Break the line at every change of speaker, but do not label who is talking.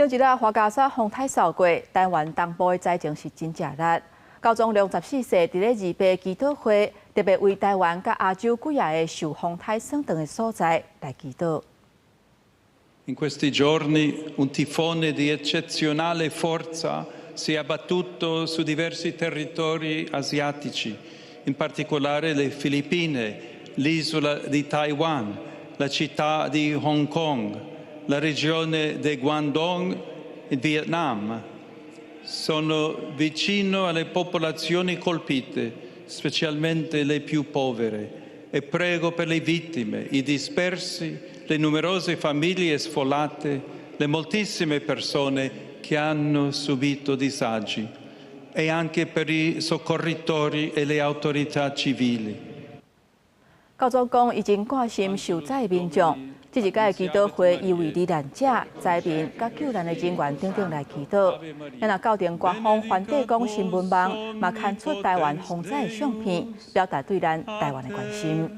今日花甲山风台扫过，台湾东部的灾情是真正热。高中64世伫咧二八祈祷会，特别为台湾甲亚洲几啊个受风台损长的所在来祈祷。
In questi giorni un tifone di eccezionale forza si è abbattuto su diversi territori asiatici, in particolare le Filippine, l'isola di Taiwan, la città di Hong Kong, la regione di Guangdong in Vietnam. Sono vicino alle popolazioni colpite, specialmente le più povere, e prego per le vittime, i dispersi, le numerose famiglie sfollate, le moltissime persone che hanno subito disagi e anche per i soccorritori e le autorità civili.
教宗讲，已经关心受灾民众，这一届祈祷会意为罹难者、灾民甲救难的人员等等来祈祷。也若校定官方梵蒂冈新闻网嘛刊出台湾风灾的相片，表达对咱台湾的关心。